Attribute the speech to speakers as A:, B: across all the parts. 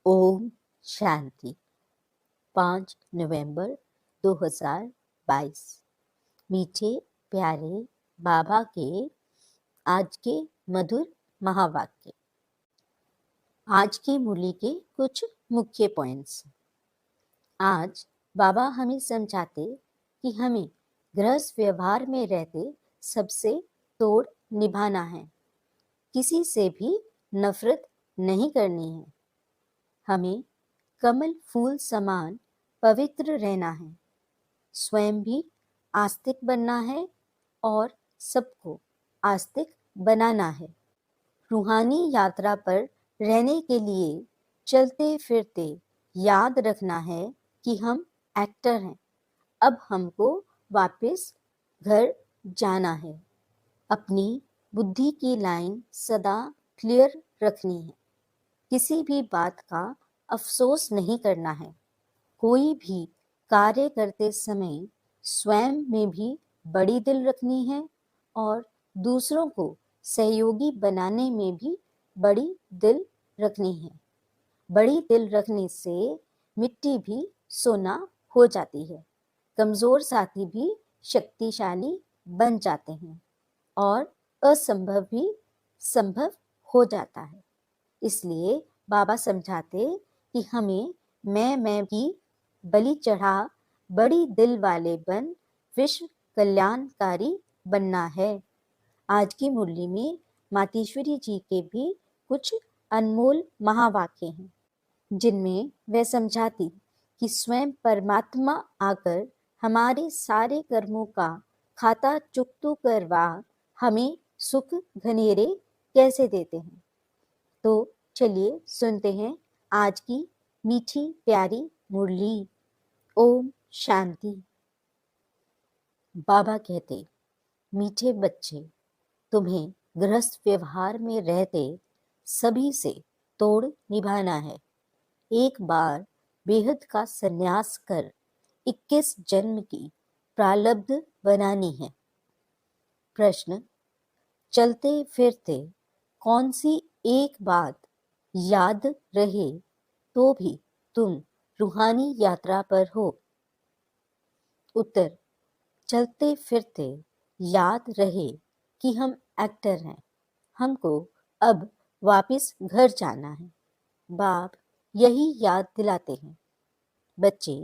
A: ओम शांति। 5 नवंबर 2022। मीठे प्यारे बाबा के आज के मधुर महावाक्य। आज की मुरली के कुछ मुख्य पॉइंट्स। आज बाबा हमें समझाते कि हमें गृहस्थ व्यवहार में रहते सबसे तोड़ निभाना है, किसी से भी नफरत नहीं करनी है, हमें कमल फूल समान पवित्र रहना है, स्वयं भी आस्तिक बनना है और सबको आस्तिक बनाना है। रूहानी यात्रा पर रहने के लिए चलते फिरते याद रखना है कि हम एक्टर हैं। अब हमको वापस घर जाना है। अपनी बुद्धि की लाइन सदा क्लियर रखनी है। किसी भी बात का अफसोस नहीं करना है। कोई भी कार्य करते समय स्वयं में भी बड़ी दिल रखनी है और दूसरों को सहयोगी बनाने में भी बड़ी दिल रखनी है। बड़ी दिल रखने से मिट्टी भी सोना हो जाती है, कमजोर साथी भी शक्तिशाली बन जाते हैं और असंभव भी संभव हो जाता है। इसलिए बाबा समझाते कि हमें मैं की बलि चढ़ा बड़ी दिल वाले बन विश्व कल्याणकारी बनना है। आज की मुरली में मातेश्वरी जी के भी कुछ अनमोल महावाक्य हैं, जिनमें वह समझाती कि स्वयं परमात्मा आकर हमारे सारे कर्मों का खाता चुकतू करवा हमें सुख घनेरे कैसे देते हैं। तो चलिए सुनते हैं आज की मीठी प्यारी मुरली। ओम शांति। बाबा कहते, मीठे बच्चे, तुम्हें गृहस्थ व्यवहार में रहते सभी से तोड़ निभाना है। एक बार बेहद का संन्यास कर 21 जन्म की प्रारब्ध बनानी है। प्रश्न, चलते फिरते कौन सी एक बात याद रहे तो भी तुम रूहानी यात्रा पर हो? उत्तर, चलते फिरते याद रहे कि हम एक्टर हैं, हमको अब वापस घर जाना है। बाप यही याद दिलाते हैं, बच्चे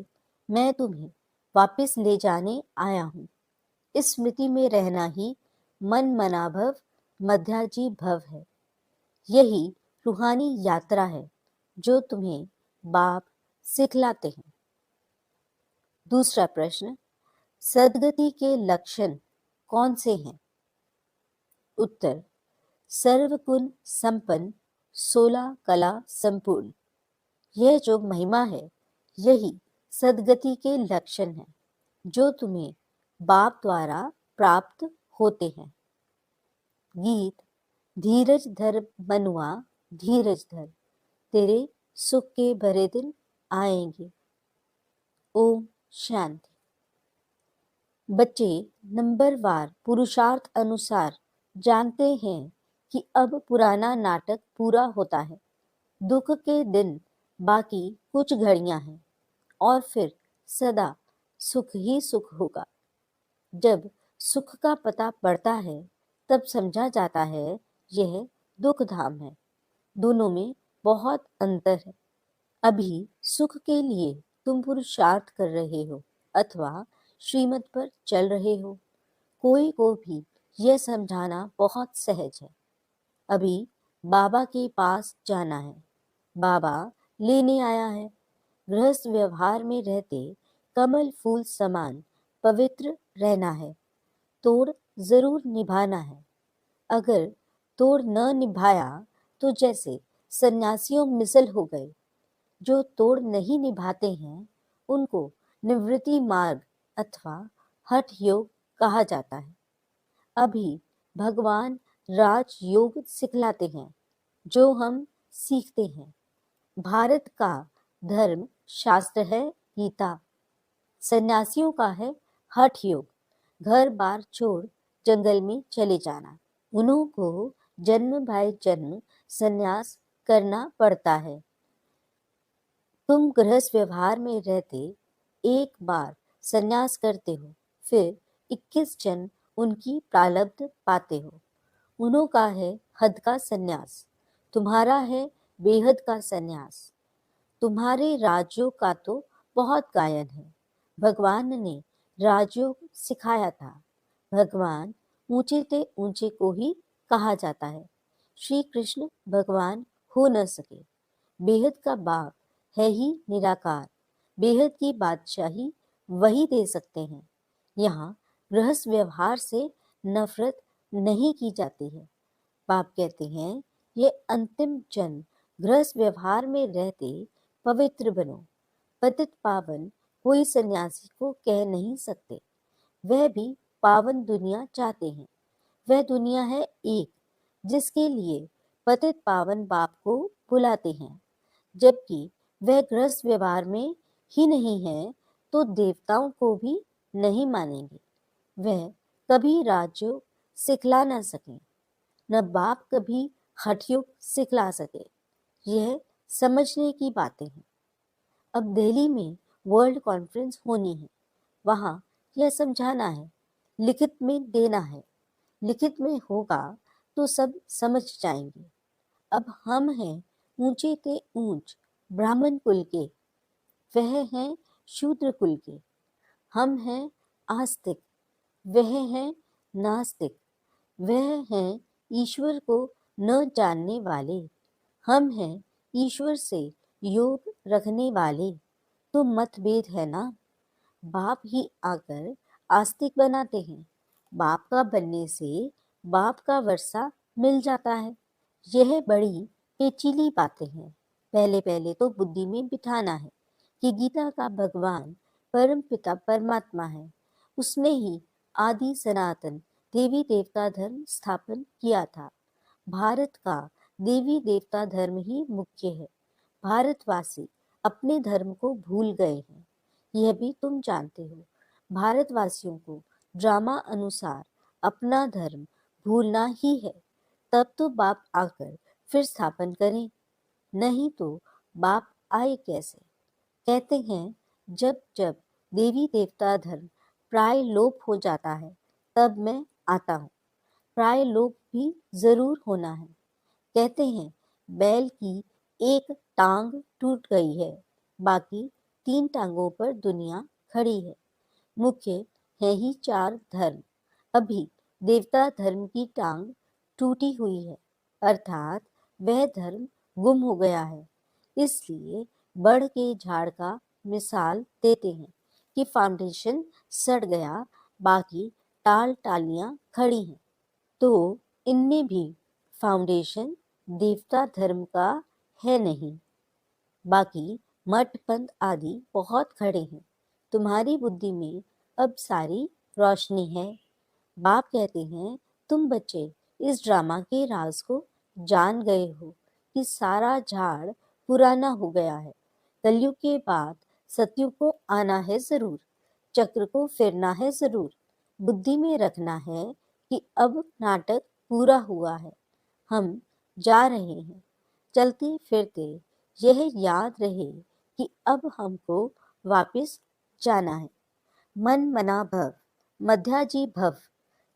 A: मैं तुम्हें वापस ले जाने आया हूँ। इस स्मृति में रहना ही मन मनाभव मध्याजी भव है। यही रूहानी यात्रा है जो तुम्हें बाप सिखलाते हैं। दूसरा प्रश्न, सद्गति के लक्षण कौन से हैं? उत्तर, सर्वगुण संपन्न, 16 कला संपूर्ण। यह जो महिमा है यही सद्गति के लक्षण है जो तुम्हें बाप द्वारा प्राप्त होते हैं। गीत, धीरज धर मनुआ धीरज धर, तेरे सुख के भरे दिन आएंगे। ओम शांति। बच्चे नंबरवार पुरुषार्थ अनुसार जानते हैं कि अब पुराना नाटक पूरा होता है। दुख के दिन बाकी कुछ घड़ियां हैं और फिर सदा सुख ही सुख होगा। जब सुख का पता पड़ता है तब समझा जाता है यह दुख धाम है। दोनों में बहुत अंतर है। अभी सुख के लिए तुम पुरुषार्थ कर रहे हो अथवा श्रीमत पर चल रहे हो। कोई को भी यह समझाना बहुत सहज है। अभी बाबा के पास जाना है, बाबा लेने आया है। गृहस्थ व्यवहार में रहते कमल फूल समान पवित्र रहना है, तोड़ जरूर निभाना है। अगर तोड़ न निभाया तो जैसे सन्यासियों मिसल हो गए। जो तोड़ नहीं निभाते हैं उनको निवृत्ति मार्ग अथवा हठ योग कहा जाता है। अभी भगवान राज योग सिखलाते हैं जो हम सीखते हैं। भारत का धर्म शास्त्र है गीता। सन्यासियों का है हठ योग, घर बार छोड़ जंगल में चले जाना। उन्हों को जन्म बाय जन्म सन्यास करना पड़ता है। तुम गृहस्थ व्यवहार में रहते एक बार संन्यास करते हो, फिर 21 जन्म उनकी प्रारब्ध पाते हो। उन्हों का है हद का संन्यास, तुम्हारा है बेहद का संन्यास। तुम्हारे राजयोग का तो बहुत गायन है। भगवान ने राजयोग सिखाया था। भगवान ऊंचे ते ऊंचे को ही कहा जाता है। श्री कृष्ण भगवान हो न सके। बेहद का बाप है ही निराकार। बेहद की बादशाही वही दे सकते हैं। यहाँ गृहस्थ व्यवहार से नफरत नहीं की जाती है। बाप कहते हैं, ये अंतिम जन्म गृहस्थ व्यवहार में रहते पवित्र बनो। पतित पावन कोई सन्यासी को कह नहीं सकते। वह भी पावन दुनिया चाहते हैं। वह दुनिया है एक, जिसके लिए पतित पावन बाप को बुलाते हैं। जबकि वह गृहस्थ व्यवहार में ही नहीं है, तो देवताओं को भी नहीं मानेंगे। वह कभी राजयोग सिखला न सके, न बाप कभी हठयोग सिखला सके। यह समझने की बातें हैं। अब दिल्ली में वर्ल्ड कॉन्फ्रेंस होनी है। वहां यह समझाना है, लिखित में देना है। लिखित में होगा तो सब समझ जाएंगे। अब हम हैं ऊंचे ते ऊंच ब्राह्मण कुल के, वह हैं शूद्र कुल के। हम हैं आस्तिक, वह हैं नास्तिक। वह हैं ईश्वर को न जानने वाले, हम हैं ईश्वर से योग रखने वाले। तो मतभेद है ना। बाप ही आकर आस्तिक बनाते हैं। बाप का बनने से बाप का वर्षा मिल जाता है। यह बड़ी पेचीली बातें हैं। पहले पहले तो बुद्धि में बिठाना है कि गीता का भगवान परम पिता परमात्मा है। उसने ही आदि सनातन देवी देवता धर्म स्थापन किया था। भारत का देवी देवता धर्म ही मुख्य है। भारतवासी अपने धर्म को भूल गए हैं, यह भी तुम जानते हो। भारतवासियों को ड्रामा अनुसार अपना धर्म भूलना ही है। तब तो बाप आकर फिर स्थापन करें, नहीं तो बाप आए कैसे। कहते हैं, जब जब देवी देवता धर्म प्राय लोप हो जाता है, तब मैं आता हूँ। प्राय लोप भी जरूर होना है। कहते हैं, बैल की एक टांग टूट गई है, बाकी 3 टांगों पर दुनिया खड़ी है। मुख्य है ही 4 धर्म। अभी देवता धर्म की टांग टूटी हुई है, अर्थात वह धर्म गुम हो गया है। इसलिए बढ़ के झाड़ का मिसाल देते हैं कि फाउंडेशन सड़ गया, बाकी टाल टालियां खड़ी हैं। तो इनमें भी फाउंडेशन देवता धर्म का है नहीं। बाकी मठ पंथ आदि बहुत खड़े हैं। तुम्हारी बुद्धि में अब सारी रोशनी है। बाप कहते हैं, तुम बच्चे इस ड्रामा के राज को जान गए हो कि सारा झाड़ पुराना हो गया है। कलयुग के बाद सतयुग को आना है जरूर। चक्र को फिरना है जरूर। बुद्धि में रखना है कि अब नाटक पूरा हुआ है। हम जा रहे हैं। चलते फिरते यह याद रहे कि अब हमको वापस जाना है। मन मना भव, मध्याजी भव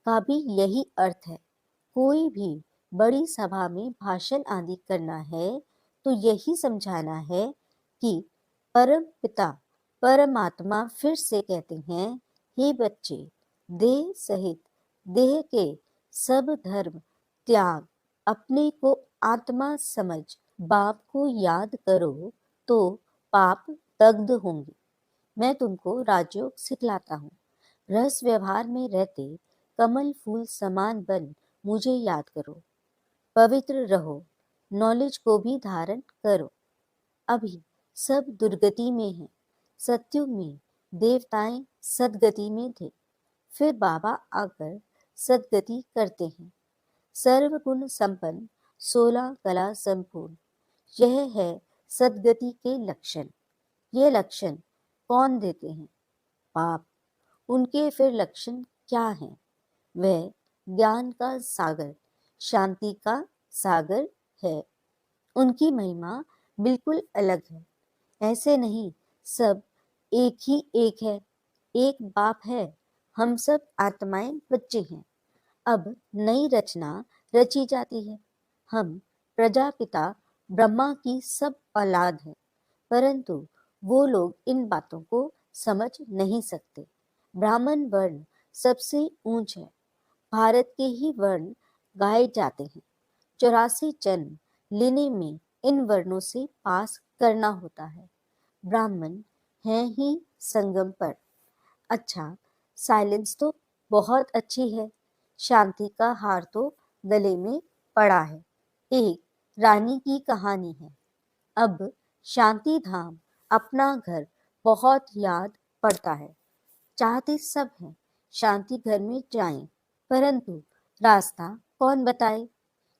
A: का भी यही अर्थ है। कोई भी बड़ी सभा में भाषण आदि करना है तो यही समझाना है कि परम पिता परमात्मा फिर से कहते हैं, हे बच्चे, देह सहित देह के सब धर्म त्याग, अपने को आत्मा समझ बाप को याद करो तो पाप दग्ध होंगे। मैं तुमको राजयोग सिखलाता हूँ। रस व्यवहार में रहते कमल फूल समान बन मुझे याद करो। पवित्र रहो, नॉलेज को भी धारण करो। अभी सब दुर्गति में है। सत्युग में देवताएं सदगति में थे, फिर बाबा आकर सदगति करते हैं। सर्वगुण संपन्न, 16 कला संपूर्ण, यह है सदगति के लक्षण। ये लक्षण कौन देते हैं? बाप। उनके फिर लक्षण क्या हैं? वह ज्ञान का सागर, शांति का सागर है। उनकी महिमा बिल्कुल अलग है। ऐसे नहीं, सब एक ही एक है, एक बाप है, हम सब आत्माएं बच्चे हैं। अब नई रचना रची जाती है। हम प्रजापिता ब्रह्मा की सब औलाद हैं, परंतु वो लोग इन बातों को समझ नहीं सकते। ब्राह्मण वर्ण सबसे ऊंच है। भारत के ही वर्ण गाए जाते हैं। 84 जन्म लेने में इन वर्णों से पास करना होता है। ब्राह्मण हैं ही संगम पर। अच्छा, साइलेंस तो बहुत अच्छी है। शांति का हार तो गले में पड़ा है। एक रानी की कहानी है। अब शांति धाम अपना घर बहुत याद पड़ता है। चाहते सब हैं शांति घर में जाएं, परंतु रास्ता कौन बताए?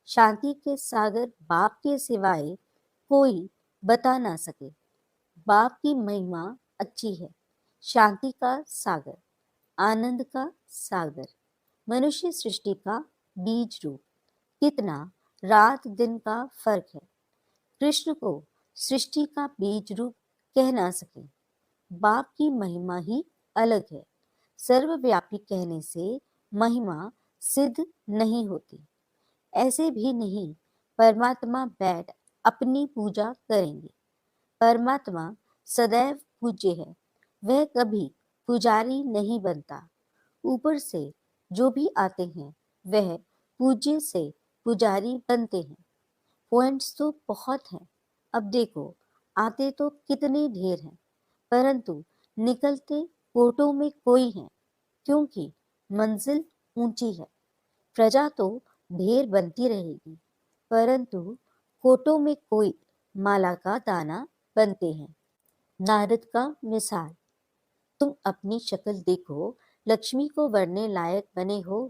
A: शांति के सागर बाप के सिवाय कोई बता ना सके। बाप की महिमा अच्छी है। शांति का सागर, आनंद का सागर, मनुष्य सृष्टि का बीज रूप। कितना रात दिन का फर्क है। कृष्ण को सृष्टि का बीज रूप कह ना सके। बाप की महिमा ही अलग है। सर्वव्यापी कहने से महिमा सिद्ध नहीं होती। ऐसे भी नहीं परमात्मा बैठ अपनी पूजा करेंगे। परमात्मा सदैव पूज्य है। वह कभी पुजारी नहीं बनता। ऊपर से जो भी आते हैं वह पूज्य से पुजारी बनते हैं। पॉइंट्स तो बहुत हैं। अब देखो, आते तो कितने ढेर हैं, परंतु निकलते कोटों में कोई है, क्योंकि मंजिल ऊंची है। प्रजा तो ढेर बनती रहेगी, परंतु कोटों में कोई माला का दाना बनते हैं। नारद का मिसाल। तुम अपनी शक्ल देखो, लक्ष्मी को वरने लायक बने हो।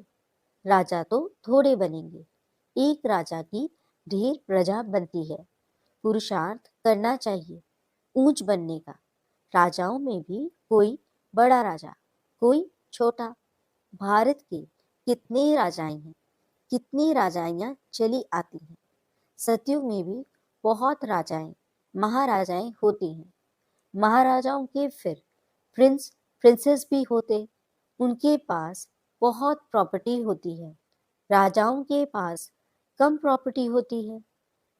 A: राजा तो थोड़े बनेंगे, एक राजा की ढेर प्रजा बनती है। पुरुषार्थ करना चाहिए ऊंच बनने का। राजाओं में भी कोई बड़ा राजा, कोई छोटा। भारत के कितने राजाएं हैं, कितनी राजाइयां चली आती हैं। सतयुग में भी बहुत राजाएं, महाराजाएं होती हैं। महाराजाओं के फिर प्रिंस प्रिंसेस भी होते। उनके पास बहुत प्रॉपर्टी होती है। राजाओं के पास कम प्रॉपर्टी होती है।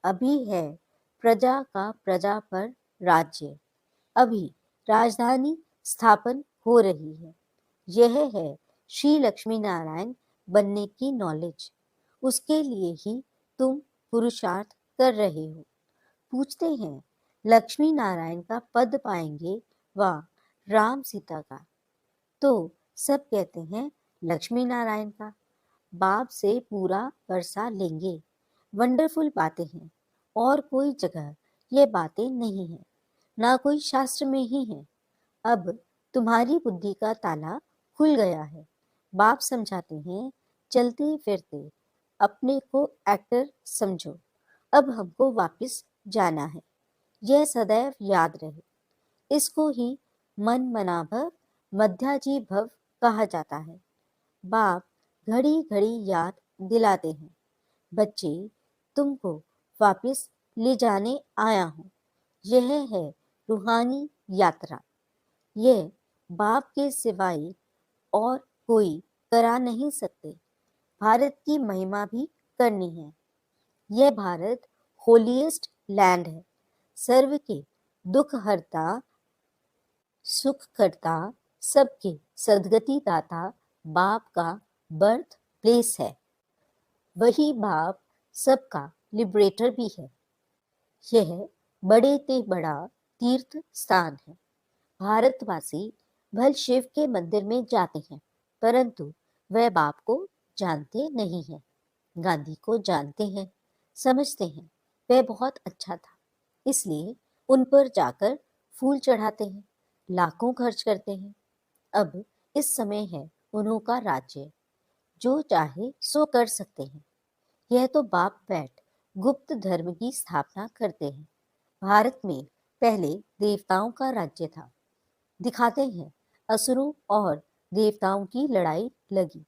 A: अभी है प्रजा का प्रजा पर राज्य। अभी राजधानी स्थापन हो रही है। यह है श्री लक्ष्मी नारायण बनने की नॉलेज। उसके लिए ही तुम पुरुषार्थ कर रहे हो। पूछते हैं लक्ष्मी नारायण का पद पाएंगे व राम सीता का? तो सब कहते हैं लक्ष्मी नारायण का। बाप से पूरा बरसा लेंगे। वंडरफुल बातें हैं, और कोई जगह ये बातें नहीं है, ना कोई शास्त्र में ही है। अब तुम्हारी बुद्धि का ताला खुल गया है। बाप समझाते हैं चलते फिरते अपने को एक्टर समझो। अब हमको वापस जाना है, यह सदैव याद रहे। इसको ही मन मनाभव मध्याजी भव कहा जाता है। बाप घड़ी घड़ी याद दिलाते हैं, बच्चे तुमको वापस ले जाने आया हूँ। यह है रूहानी यात्रा। यह बाप के सिवाय और कोई करा नहीं सकते। भारत की महिमा भी करनी है। यह भारत होलीएस्ट लैंड है। सर्व के दुख हरता, सुख करता, सबके सदगति दाता बाप का बर्थ प्लेस है। वही बाप सबका लिबरेटर भी है। यह बड़े ते बड़ा तीर्थ स्थान है। भारतवासी भल शिव के मंदिर में जाते हैं, परंतु वह बाप को जानते नहीं हैं। गांधी को जानते हैं, समझते हैं वह बहुत अच्छा था, इसलिए उन पर जाकर फूल चढ़ाते हैं, लाखों खर्च करते हैं। अब इस समय है उन्हों का राज्य, जो चाहे सो कर सकते हैं। यह तो बाप बैठ गुप्त धर्म की स्थापना करते हैं। भारत में पहले देवताओं का राज्य था। दिखाते हैं असुरों और देवताओं की लड़ाई लगी,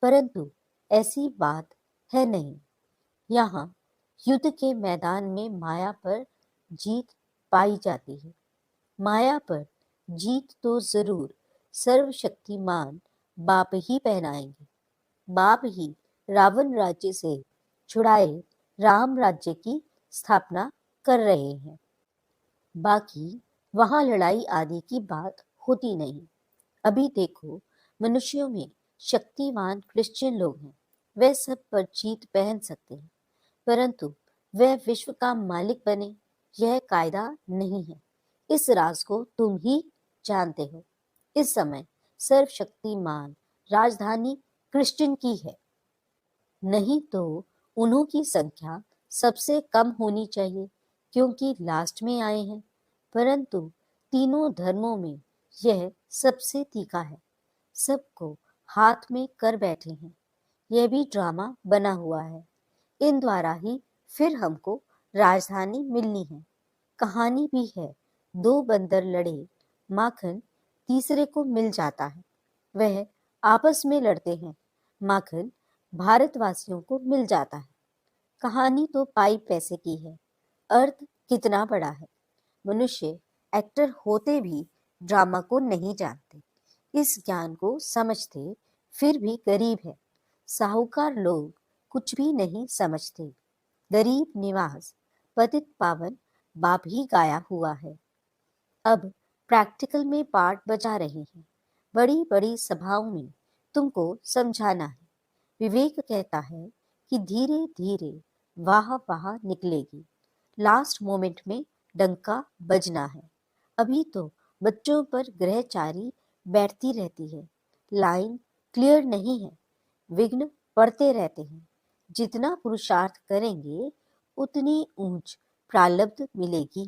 A: परंतु ऐसी बात है नहीं। यहाँ युद्ध के मैदान में माया पर जीत पाई जाती है। माया पर जीत तो जरूर सर्वशक्तिमान बाप ही पहनाएंगे। बाप ही रावण राज्य से छुड़ाए राम राज्य की स्थापना कर रहे हैं। बाकी वहां लड़ाई आदि की बात होती नहीं। अभी देखो, मनुष्यों में शक्तिवान क्रिश्चियन लोग हैं, वे सब पर जीत पहन सकते हैं, परंतु वह विश्व का मालिक बने, यह कायदा नहीं है। इस राज को तुम ही जानते हो। इस समय सर्वशक्तिमान राजधानी क्रिश्चियन की है, नहीं तो उन्हों की संख्या सबसे कम होनी चाहिए, क्योंकि लास्ट में आए हैं। परंतु तीनों धर्मों में यह सबसे तीखा है, सबको हाथ में कर बैठे हैं। यह भी ड्रामा बना हुआ है। इन द्वारा ही फिर हमको राजधानी मिलनी है। कहानी भी है, दो बंदर लड़े, माखन तीसरे को मिल जाता है। वह आपस में लड़ते हैं, माखन भारतवासियों को मिल जाता है। कहानी तो पाई पैसे की है, अर्थ कितना बड़ा है। मनुष्य एक्टर होते भी ड्रामा को नहीं जानते, इस ज्ञान को समझते फिर भी गरीब है। साहूकार लोग कुछ भी नहीं समझते। गरीब निवास पतित पावन बाप ही गाया हुआ है। अब प्रैक्टिकल में पार्ट बजा रहे हैं, बड़ी बड़ी सभाओं में तुमको समझाना है। विवेक कहता है कि धीरे धीरे वाह वाह निकलेगी, लास्ट मोमेंट में डंका बजना है। अभी तो बच्चों पर ग्रहचारी बैठती रहती है, लाइन क्लियर नहीं है, विघ्न पड़ते रहते हैं। जितना पुरुषार्थ करेंगे उतनी ऊंच प्रालब्ध मिलेगी।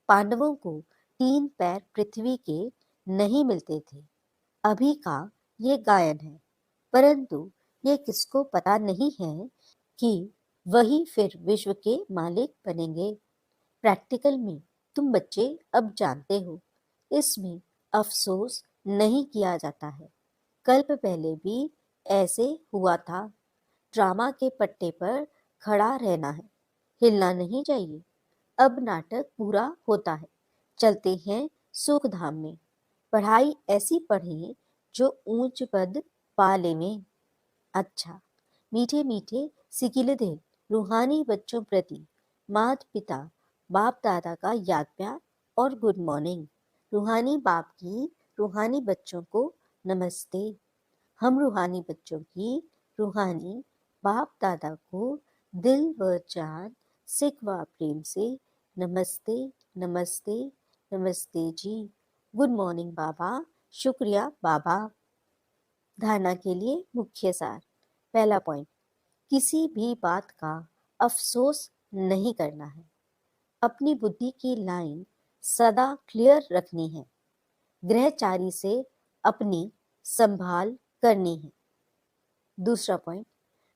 A: पांडवों को 3 पैर पृथ्वी के नहीं मिलते थे। अभी का ये गायन है, परंतु ये किसको पता नहीं है कि वही फिर विश्व के मालिक बनेंगे। प्रैक्टिकल में तुम बच्चे अब जानते हो, इसमें अफसोस नहीं किया जाता है। कल्प पहले भी ऐसे हुआ था। ड्रामा के पट्टे पर खड़ा रहना है, हिलना नहीं चाहिए। अब नाटक पूरा होता है, चलते हैं सुख धाम में। पढ़ाई ऐसी पढ़ें जो ऊंच पद पा लेवें। अच्छा, मीठे मीठे सिकिलधे रूहानी बच्चों प्रति माता पिता बाप दादा का याद प्यार और गुड मॉर्निंग। रूहानी बाप की रूहानी बच्चों को नमस्ते। हम रूहानी बच्चों की रूहानी बाप दादा को दिल व जान सिख व प्रेम से नमस्ते नमस्ते नमस्ते जी। गुड मॉर्निंग बाबा, शुक्रिया बाबा। धारणा के लिए मुख्य सार। पहला पॉइंट, किसी भी बात का अफसोस नहीं करना है। अपनी बुद्धि की लाइन सदा क्लियर रखनी है। ग्रहचारी से अपनी संभाल करनी है। दूसरा पॉइंट,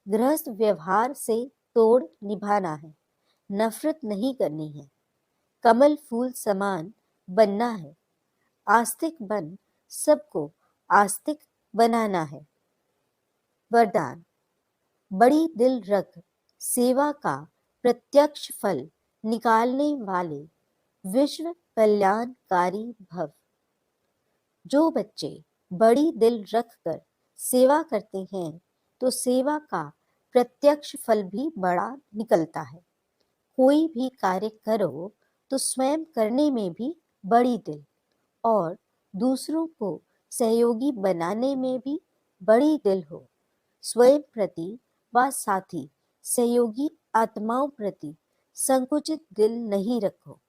A: गृहस्थ व्यवहार से तोड़ निभाना है, नफरत नहीं करनी है। कमल फूल समान बनना है। आस्तिक बन सबको आस्तिक बनाना है। वरदान, बड़ी दिल रख सेवा का प्रत्यक्ष फल निकालने वाले विश्व कल्याणकारी भव। जो बच्चे बड़ी दिल रखकर सेवा करते हैं तो सेवा का प्रत्यक्ष फल भी बड़ा निकलता है। कोई भी कार्य करो तो स्वयं करने में भी बड़ी दिल और दूसरों को सहयोगी बनाने में भी बड़ी दिल हो। स्वयं प्रति व साथी सहयोगी आत्माओं प्रति संकुचित दिल नहीं रखो।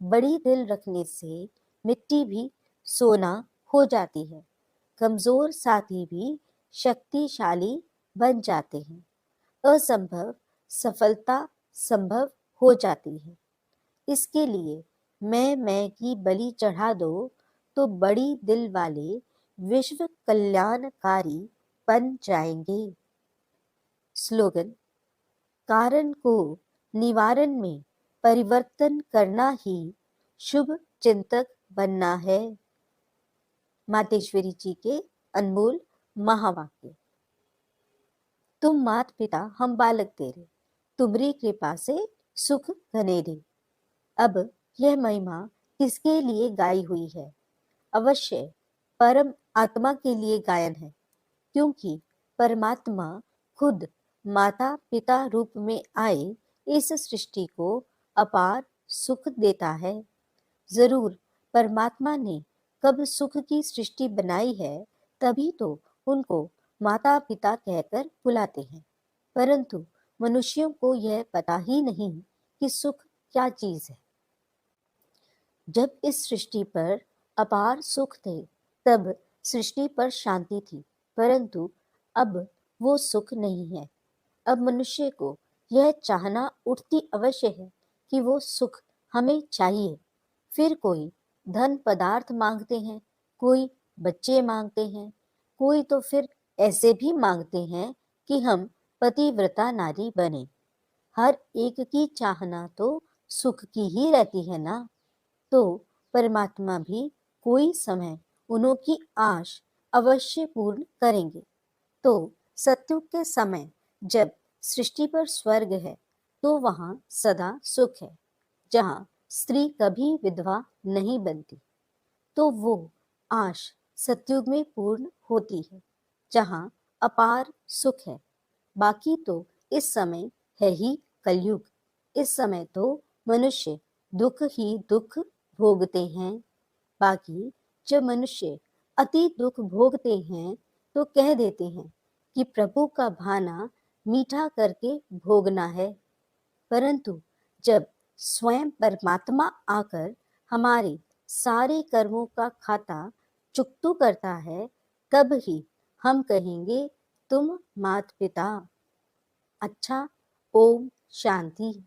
A: बड़ी दिल रखने से मिट्टी भी सोना हो जाती है, कमजोर साथी भी शक्तिशाली बन जाते हैं, असंभव सफलता संभव हो जाती है। इसके लिए मैं की बलि चढ़ा दो तो बड़ी दिल वाले विश्व कल्याणकारी बन जाएंगे। स्लोगन, कारण को निवारण में परिवर्तन करना ही शुभ चिंतक बनना है। मातेश्वरी जी के अनमोल महावाक्य। तुम मात पिता हम बालक तेरे, तुम्हारी कृपा से सुख घनेरे। अब यह महिमा किसके लिए गाई हुई है? अवश्य परम आत्मा के लिए गायन है, क्योंकि परमात्मा खुद माता पिता रूप में आए इस सृष्टि को अपार सुख देता है। जरूर परमात्मा ने कब सुख की सृष्टि बनाई है, तभी तो उनको माता पिता कहकर बुलाते हैं। परंतु मनुष्यों को यह पता ही नहीं कि सुख क्या चीज है। जब इस सृष्टि पर अपार सुख थे, तब सृष्टि पर शांति थी, परंतु अब वो सुख नहीं है। अब मनुष्य को यह चाहना उठती अवश्य है कि वो सुख हमें चाहिए। फिर कोई धन पदार्थ मांगते हैं, कोई बच्चे मांगते हैं, कोई तो फिर ऐसे भी मांगते हैं कि हम पतिव्रता नारी बने। हर एक की चाहना तो सुख की ही रहती है ना। तो परमात्मा भी कोई समय उन्हों की आश अवश्य पूर्ण करेंगे। तो सतयुग के समय जब सृष्टि पर स्वर्ग है, तो वहां सदा सुख है, जहां स्त्री कभी विधवा नहीं बनती। तो वो आश सतयुग में पूर्ण होती है, जहां अपार सुख है। बाकी तो इस समय है ही कलयुग। इस समय तो मनुष्य दुख ही दुख भोगते हैं। बाकी जब मनुष्य अति दुख भोगते हैं, तो कह देते हैं कि प्रभु का भाना मीठा करके भोगना है। परंतु जब स्वयं परमात्मा आकर हमारे सारे कर्मों का खाता चुकतू करता है, तब ही हम कहेंगे तुम मात पिता। अच्छा, ओम शांति।